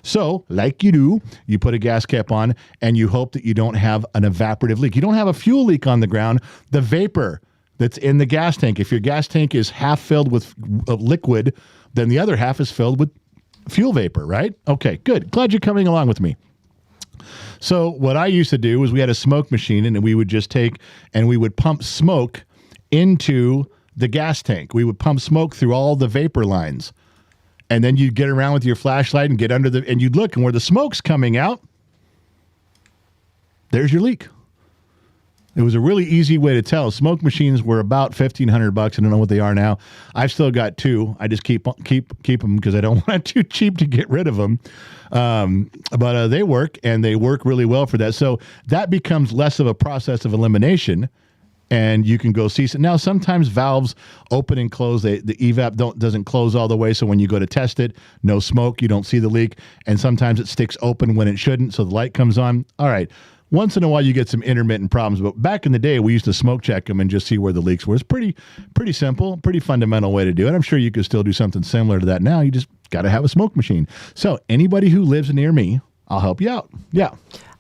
So, like you do, you put a gas cap on and you hope that you don't have an evaporative leak. You don't have a fuel leak on the ground. The vapor that's in the gas tank, if your gas tank is half filled with liquid, then the other half is filled with fuel vapor, right? Okay, good. Glad you're coming along with me. So what I used to do was we had a smoke machine, and we would just take and we would pump smoke into the gas tank. We would pump smoke through all the vapor lines. And then you'd get around with your flashlight and get under and you'd look, and where the smoke's coming out, there's your leak. It was a really easy way to tell. Smoke machines were about $1,500. I don't know what they are now. I've still got 2. I just keep them because I don't want it too cheap to get rid of them. But they work, and they work really well for that. So that becomes less of a process of elimination. And you can go see some. Now, sometimes valves open and close. The evap doesn't close all the way, so when you go to test it, no smoke, you don't see the leak. And sometimes it sticks open when it shouldn't, so the light comes on. All right. Once in a while, you get some intermittent problems. But back in the day, we used to smoke check them and just see where the leaks were. It's pretty simple, pretty fundamental way to do it. I'm sure you could still do something similar to that now. You just got to have a smoke machine. So anybody who lives near me, I'll help you out. Yeah.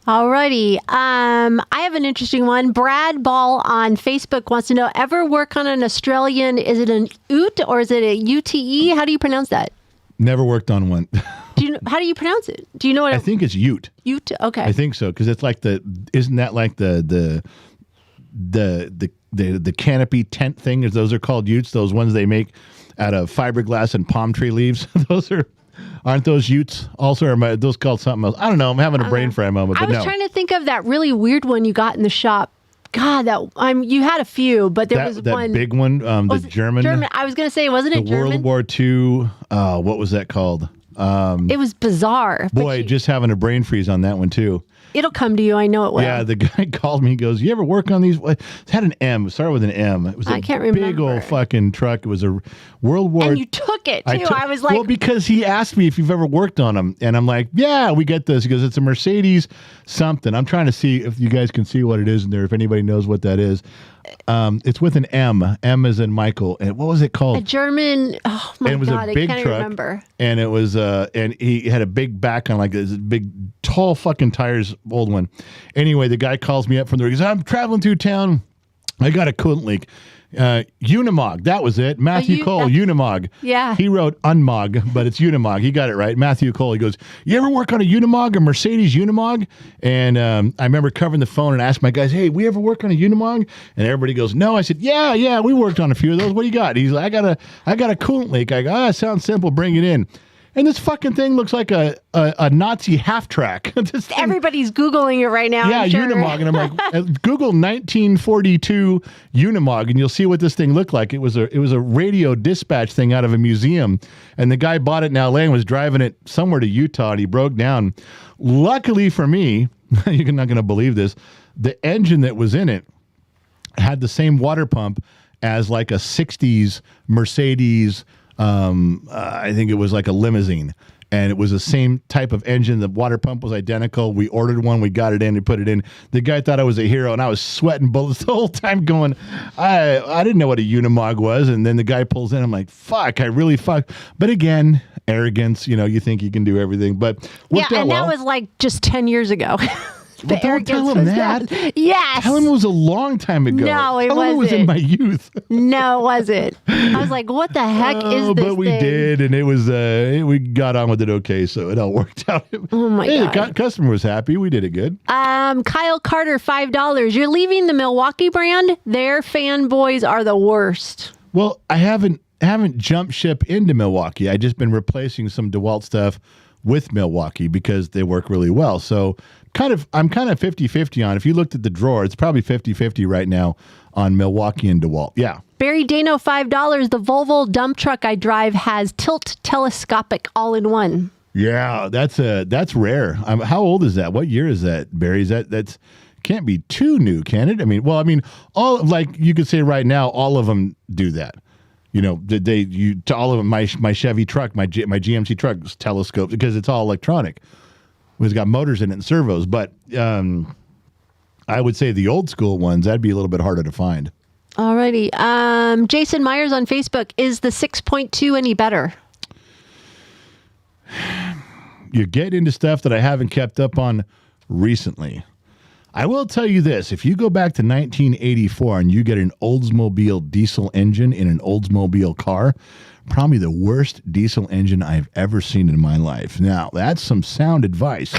Alrighty. I have an interesting one. Brad Ball on Facebook wants to know, ever work on an Australian, is it an UTE or is it a UTE? How do you pronounce that? Never worked on one. How do do it? Do you know what? I think it's Ute. Ute, okay. I think so, because it's like isn't that like the canopy tent thing? Those are called Utes, those ones they make out of fiberglass and palm tree leaves. Aren't those Utes also, or are those called something else? I don't know. I'm having a brain fry moment. I was trying to think of that really weird one you got in the shop. God, you had a few, but there was one. That big one, the German. I was going to say, wasn't it German? World War II, what was that called? It was bizarre. Boy, just having a brain freeze on that one, too. It'll come to you. I know it will. Yeah, the guy called me. He goes, "You ever work on these?" It had an M. It started with an M. It was a big old fucking truck. It was a World War. And you took it too. I was like, well, because he asked me if you've ever worked on them, and I'm like, "Yeah, we get this." He goes, "It's a Mercedes something." I'm trying to see if you guys can see what it is in there. If anybody knows what that is, It's with an M. M as in Michael. And what was it called? A German. Oh my And it was God, a big I can't truck, remember. and it was and he had a big back on, like this big tall fucking tires, old one. Anyway, the guy calls me up from there. He goes, "I'm traveling through town. I got a coolant leak." Unimog, that was it. Matthew Cole, Unimog. Yeah. He wrote Unmog, but it's Unimog. He got it right. Matthew Cole, he goes, "You ever work on a Unimog, a Mercedes Unimog?" And I remember covering the phone and asked my guys, "Hey, we ever work on a Unimog?" And everybody goes, "No." I said, yeah, we worked on a few of those. What do you got? He's like, I got a coolant leak. I go, sounds simple. Bring it in. And this fucking thing looks like a Nazi half track. Everybody's Googling it right now. Yeah, I'm sure. Unimog. And I'm like, Google 1942 Unimog, and you'll see what this thing looked like. It was a radio dispatch thing out of a museum. And the guy bought it in LA and was driving it somewhere to Utah, and he broke down. Luckily for me, you're not going to believe this, the engine that was in it had the same water pump as like a 60s Mercedes. I think it was like a limousine, and it was the same type of engine. The water pump was identical. We ordered one, we got it in, we put it in. The guy thought I was a hero, and I was sweating bullets the whole time going, I didn't know what a Unimog was. And then the guy pulls in, I'm like, fuck, I really fuck. But again, arrogance, you think you can do everything, but worked out well. That was like just 10 years ago. Well, don't tell him that. Yes. Tell him it was a long time ago. No, it tell wasn't. him it was in my youth. No, it wasn't. I was like, what the heck is this But we thing? did, and it was, we got on with it okay, so it all worked out. Oh, my God. The customer was happy. We did it good. Kyle Carter, $5. You're leaving the Milwaukee brand? Their fanboys are the worst. Well, I haven't jumped ship into Milwaukee. I just been replacing some DeWalt stuff with Milwaukee because they work really well. So I'm kind of 50-50 on. If you looked at the drawer, it's probably 50-50 right now on Milwaukee and DeWalt. Yeah. Barry Dano, $5. The Volvo dump truck I drive has tilt telescopic all-in-one. Yeah, that's rare. How old is that? What year is that, Barry? That's can't be too new, can it? I mean, all, like you could say right now, all of them do that. To all of them, my Chevy truck, my GMC truck telescopes because it's all electronic. It's got motors in it and servos, but I would say the old school ones, that'd be a little bit harder to find. Alrighty. Jason Myers on Facebook, is the 6.2 any better? You get into stuff that I haven't kept up on recently. I will tell you this. If you go back to 1984 and you get an Oldsmobile diesel engine in an Oldsmobile car, probably the worst diesel engine I've ever seen in my life. Now, that's some sound advice.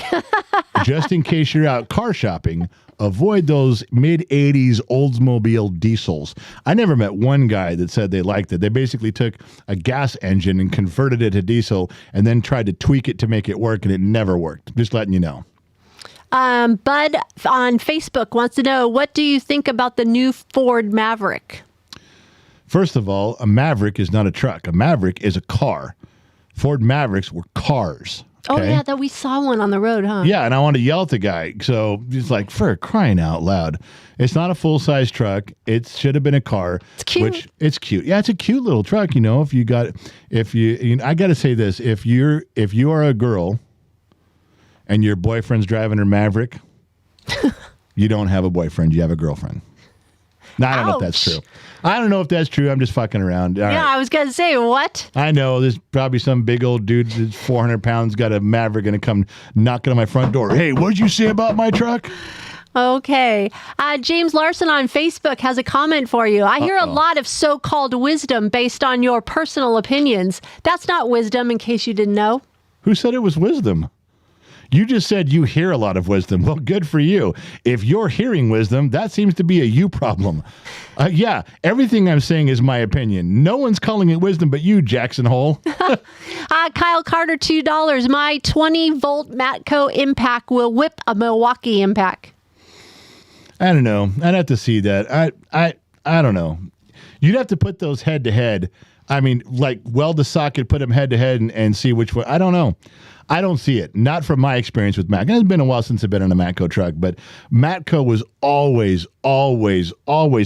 Just in case you're out car shopping, avoid those mid-'80s Oldsmobile diesels. I never met one guy that said they liked it. They basically took a gas engine and converted it to diesel and then tried to tweak it to make it work, and it never worked. Just letting you know. Bud on Facebook wants to know, what do you think about the new Ford Maverick? First of all, a Maverick is not a truck. A Maverick is a car. Ford Mavericks were cars. Okay? Oh, yeah, that we saw one on the road, huh? Yeah, and I want to yell at the guy. So he's like, for crying out loud. It's not a full-size truck. It should have been a car. It's cute. It's cute. Yeah, it's a cute little truck, I got to say this. If you are a girl and your boyfriend's driving her Maverick, you don't have a boyfriend. You have a girlfriend. No, I don't know if that's true. I don't know if that's true. I'm just fucking around. All right. I was going to say, what? I know. There's probably some big old dude that's 400 pounds, got a Maverick, going to come knocking on my front door. Hey, what'd you say about my truck? Okay. James Larson on Facebook has a comment for you. I hear a lot of so-called wisdom based on your personal opinions. That's not wisdom, in case you didn't know. Who said it was wisdom? You just said you hear a lot of wisdom. Well, good for you. If you're hearing wisdom, that seems to be a you problem. Yeah, everything I'm saying is my opinion. No one's calling it wisdom but you, Jackson Hole. Kyle Carter, $2. My 20-volt Matco Impact will whip a Milwaukee Impact. I don't know. I'd have to see that. I don't know. You'd have to put those head to head. I mean, like weld the socket, put them head to head, and see which one. I don't know. I don't see it. Not from my experience with Matco. It's been a while since I've been in a Matco truck, but Matco was always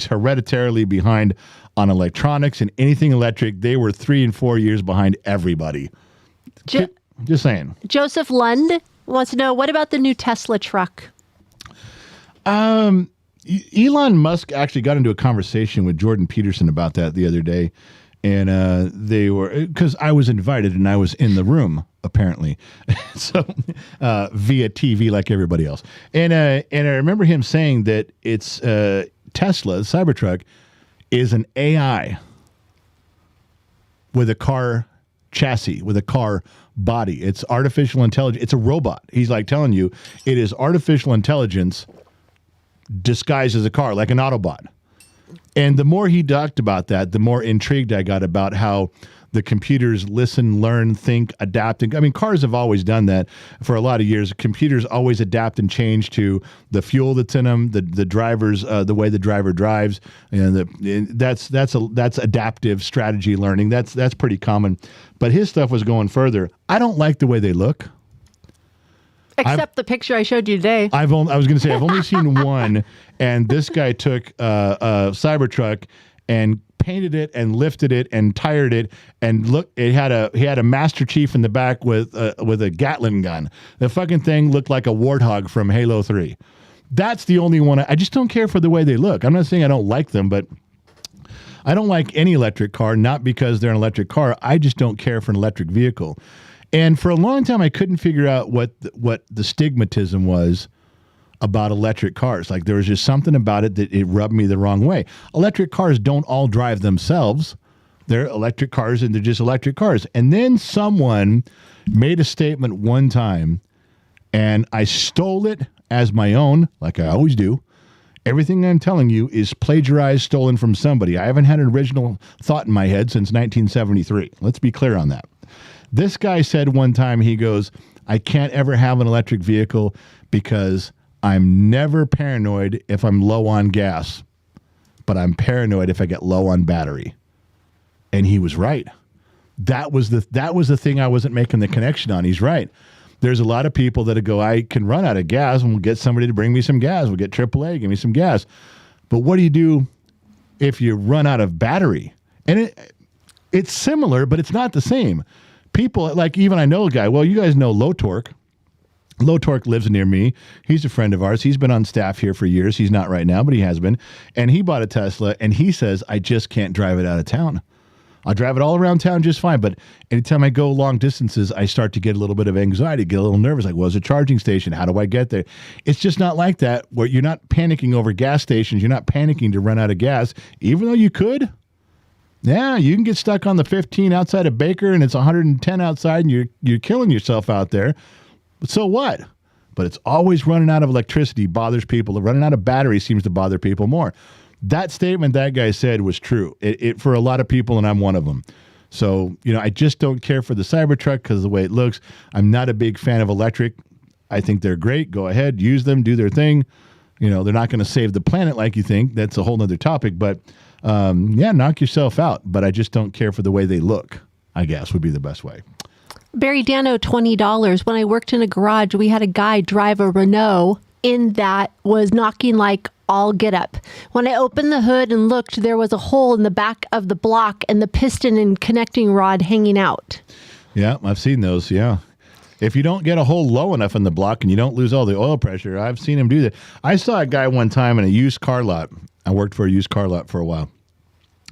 hereditarily behind on electronics and anything electric. They were 3 and 4 years behind everybody. Just saying. Joseph Lund wants to know, what about the new Tesla truck? Elon Musk actually got into a conversation with Jordan Peterson about that the other day. And they were, because I was invited and I was in the room, apparently. So via TV like everybody else. And I remember him saying that it's Tesla, the Cybertruck, is an AI with a car chassis, with a car body. It's artificial intelligence. It's a robot. He's like telling you it is artificial intelligence disguised as a car, like an Autobot. And the more he talked about that, the more intrigued I got about how the computers listen, learn, think, adapt. I mean, cars have always done that for a lot of years. Computers always adapt and change to the fuel that's in them, the drivers, the way the driver drives, and that's adaptive strategy learning. That's pretty common. But his stuff was going further. I don't like the way they look. Except the picture I showed you today. I was going to say I've only seen one, and this guy took a Cybertruck and painted it and lifted it and tired it, and look, he had a Master Chief in the back with a Gatling gun. The fucking thing looked like a warthog from Halo 3. That's the only one. I just don't care for the way they look. I'm not saying I don't like them, but I don't like any electric car, not because they're an electric car. I just don't care for an electric vehicle. And for a long time, I couldn't figure out what the stigmatism was about electric cars. Like there was just something about it that it rubbed me the wrong way. Electric cars don't all drive themselves. They're electric cars and they're just electric cars. And then someone made a statement one time and I stole it as my own, like I always do. Everything I'm telling you is plagiarized, stolen from somebody. I haven't had an original thought in my head since 1973. Let's be clear on that. This guy said one time, he goes, I can't ever have an electric vehicle because I'm never paranoid if I'm low on gas, but I'm paranoid if I get low on battery. And he was right. That was the thing I wasn't making the connection on. He's right. There's a lot of people that go, I can run out of gas and we'll get somebody to bring me some gas. We'll get AAA, give me some gas. But what do you do if you run out of battery? And it's similar, but it's not the same. People, like even I know a guy, well, you guys know Low Torque. Low Torque lives near me. He's a friend of ours. He's been on staff here for years. He's not right now, but he has been. And he bought a Tesla, and he says, I just can't drive it out of town. I'll drive it all around town just fine, but anytime I go long distances, I start to get a little bit of anxiety, get a little nervous, like, well, there's a charging station. How do I get there? It's just not like that, where you're not panicking over gas stations. You're not panicking to run out of gas, even though you could. Yeah, you can get stuck on the 15 outside of Baker, and it's 110 outside, and you're killing yourself out there. But so what? But it's always running out of electricity bothers people. Running out of battery seems to bother people more. That statement that guy said was true. It for a lot of people, and I'm one of them. So, I just don't care for the Cybertruck because of the way it looks. I'm not a big fan of electric. I think they're great. Go ahead, use them, do their thing. They're not going to save the planet like you think. That's a whole nother topic. But knock yourself out. But I just don't care for the way they look, I guess, would be the best way. Barry Dano, $20. When I worked in a garage, we had a guy drive a Renault in that was knocking like all get up. When I opened the hood and looked, there was a hole in the back of the block and the piston and connecting rod hanging out. Yeah, I've seen those, yeah. If you don't get a hole low enough in the block and you don't lose all the oil pressure, I've seen him do that. I saw a guy one time in a used car lot. I worked for a used car lot for a while.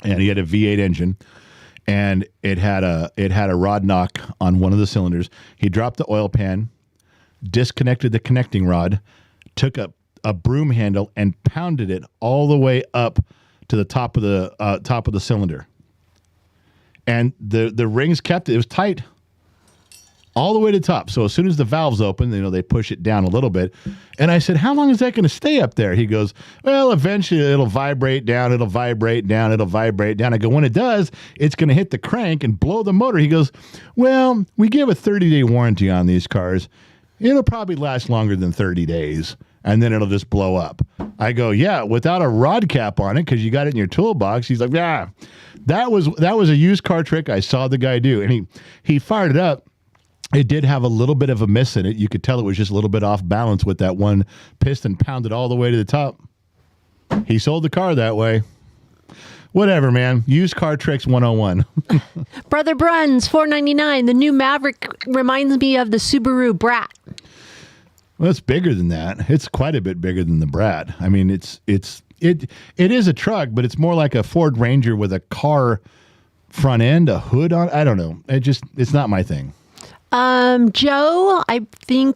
And he had a V8 engine. And it had a rod knock on one of the cylinders. He dropped the oil pan, disconnected the connecting rod, took a broom handle and pounded it all the way up to the top of the cylinder. And the rings kept it. It was tight all the way to the top. So as soon as the valves open, they push it down a little bit. And I said, how long is that going to stay up there? He goes, well, eventually it'll vibrate down. It'll vibrate down. It'll vibrate down. I go, when it does, it's going to hit the crank and blow the motor. He goes, well, we give a 30-day warranty on these cars. It'll probably last longer than 30 days. And then it'll just blow up. I go, yeah, without a rod cap on it, because you got it in your toolbox. He's like, yeah, that was a used car trick I saw the guy do. And he fired it up. It did have a little bit of a miss in it. You could tell it was just a little bit off balance with that one piston pounded all the way to the top. He sold the car that way. Whatever, man. Used car tricks 101. Brother Bruns, $4.99. The new Maverick reminds me of the Subaru Brat. Well, it's bigger than that. It's quite a bit bigger than the Brat. I mean, it is a truck, but it's more like a Ford Ranger with a car front end, a hood on. I don't know. It's not my thing. Joe, I think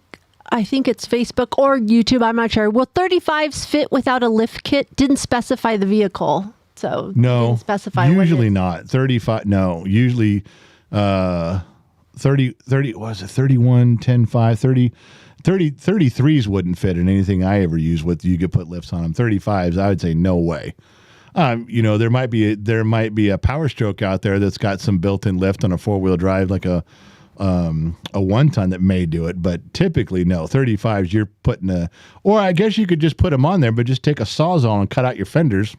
it's Facebook or YouTube. I'm not sure. Will 35s fit without a lift kit? Didn't specify the vehicle. So no, didn't specify usually not 35. No, usually 30, what was it? 31, 10, 5, 30, 33s wouldn't fit in anything I ever use with you could put lifts on them. 35s, I would say no way. There might be a Power Stroke out there that's got some built-in lift on a 4-wheel drive, like a 1-ton that may do it, but typically no. 35s, you're putting or I guess you could just put them on there, but just take a Sawzall and cut out your fenders.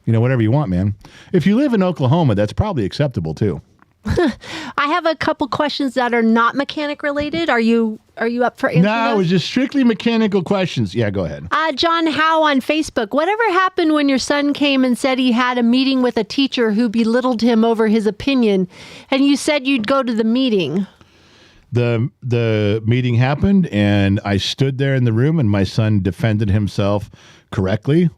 Whatever you want, man. If you live in Oklahoma, that's probably acceptable too. I have a couple questions that are not mechanic related. Are you up for answering No, it those? was just strictly mechanical questions. Yeah, go ahead. John Howe on Facebook. Whatever happened when your son came and said he had a meeting with a teacher who belittled him over his opinion, and you said you'd go to the meeting? The meeting happened, and I stood there in the room, and my son defended himself correctly.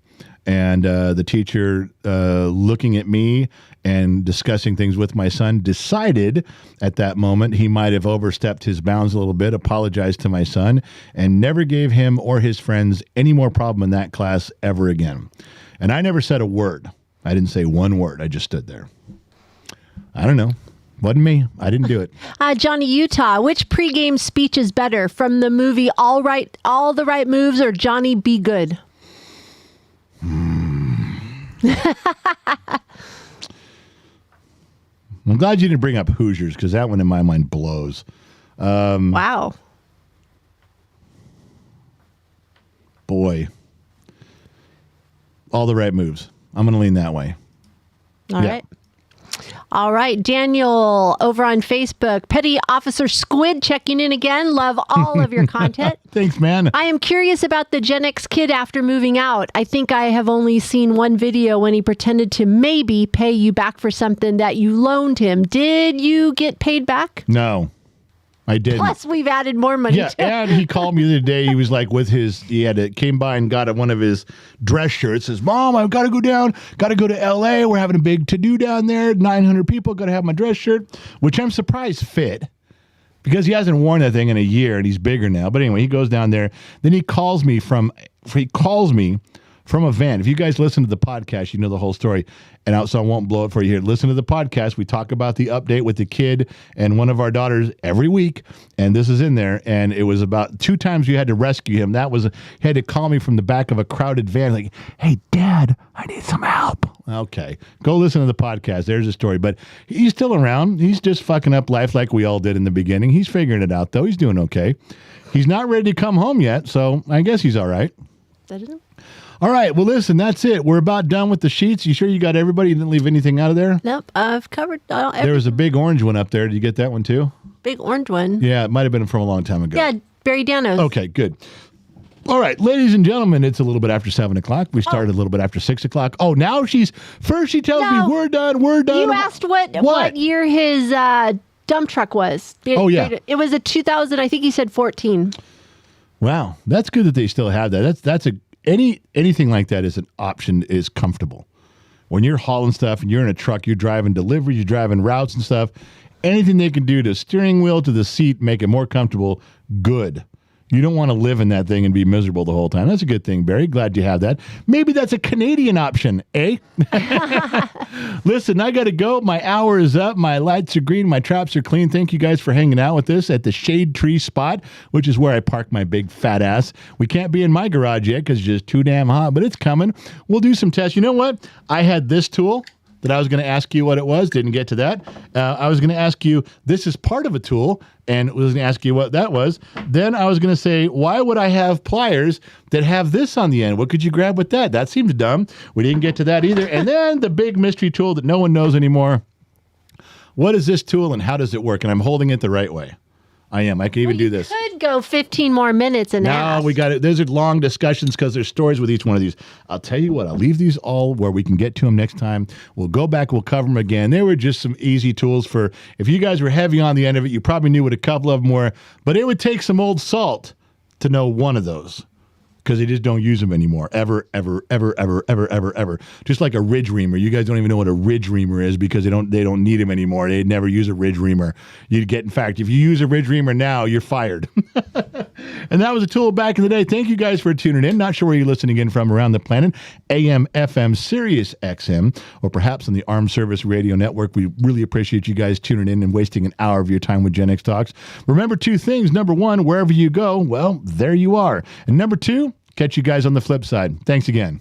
And the teacher, looking at me and discussing things with my son, decided at that moment he might have overstepped his bounds a little bit, apologized to my son, and never gave him or his friends any more problem in that class ever again. And I never said a word. I didn't say one word. I just stood there. I don't know. Wasn't me. I didn't do it. Johnny Utah, which pregame speech is better, from the movie All the Right Moves or Johnny Be Good? I'm glad you didn't bring up Hoosiers, because that one in my mind blows. Wow. Boy. All the Right Moves. I'm going to lean that way. All right. All right. Daniel over on Facebook. Petty Officer Squid checking in again. Love all of your content. Thanks, man. I am curious about the Gen X kid after moving out. I think I have only seen one video when he pretended to maybe pay you back for something that you loaned him. Did you get paid back? No, I didn't. Plus, we've added more money. Yeah, too. and he called me the other day. He was like came by and got one of his dress shirts. Says, Mom, I've got to go down, got to go to LA. We're having a big to-do down there. 900 people, got to have my dress shirt, which I'm surprised fit, because he hasn't worn that thing in a year and he's bigger now. But anyway, he goes down there. Then he calls me from a van. If you guys listen to the podcast, you know the whole story. And so I won't blow it for you here. Listen to the podcast. We talk about the update with the kid and one of our daughters every week. And this is in there. And it was about 2 times you had to rescue him. He had to call me from the back of a crowded van. Like, hey, Dad, I need some help. Okay. Go listen to the podcast. There's a story. But he's still around. He's just fucking up life like we all did in the beginning. He's figuring it out, though. He's doing okay. He's not ready to come home yet. So I guess he's all right. That isn't. All right. Well, listen, that's it. We're about done with the sheets. You sure you got everybody? You didn't leave anything out of there? Nope. I've covered There was a big orange one up there. Did you get that one too? big orange one. Yeah, it might have been from a long time ago. Yeah, Barry Danos. Okay, good. All right, ladies and gentlemen, it's a little bit after 7 o'clock. We started a little bit after 6 o'clock. Oh, now she tells me we're done. You asked what year his dump truck was. Oh, yeah. It was a 2000, I think he said 14. Wow, that's good that they still have that. That's anything like that is an option, is comfortable. When you're hauling stuff and you're in a truck, you're driving deliveries, you're driving routes and stuff, anything they can do to steering wheel to the seat, make it more comfortable, good. You don't want to live in that thing and be miserable the whole time. That's a good thing, Barry. Glad you have that. Maybe that's a Canadian option, eh? Listen, I got to go. My hour is up. My lights are green. My traps are clean. Thank you guys for hanging out with us at the Shade Tree spot, which is where I park my big fat ass. We can't be in my garage yet because it's just too damn hot, but it's coming. We'll do some tests. You know what? I had this tool that I was going to ask you what it was. Didn't get to that. I was going to ask you, this is part of a tool, and was going to ask you what that was. Then I was going to say, why would I have pliers that have this on the end? What could you grab with that? That seems dumb. We didn't get to that either. And then the big mystery tool that no one knows anymore. What is this tool and how does it work? And I'm holding it the right way. I am. I can even do this. You could go 15 more minutes and ask. No, we got it. Those are long discussions because there's stories with each one of these. I'll tell you what, I'll leave these all where we can get to them next time. We'll go back, we'll cover them again. They were just some easy tools for, if you guys were heavy on the end of it, you probably knew what a couple of them were, but it would take some old salt to know one of those. Because they just don't use them anymore. Ever. Just like a ridge reamer. You guys don't even know what a ridge reamer is because they don't need them anymore. They never use a ridge reamer. In fact, if you use a ridge reamer now, you're fired. And that was a tool back in the day. Thank you guys for tuning in. Not sure where you're listening in from around the planet. AM, FM, Sirius XM, or perhaps on the Armed Service Radio Network. We really appreciate you guys tuning in and wasting an hour of your time with Gen X Talks. Remember two things. Number one, wherever you go, well, there you are. And number two, catch you guys on the flip side. Thanks again.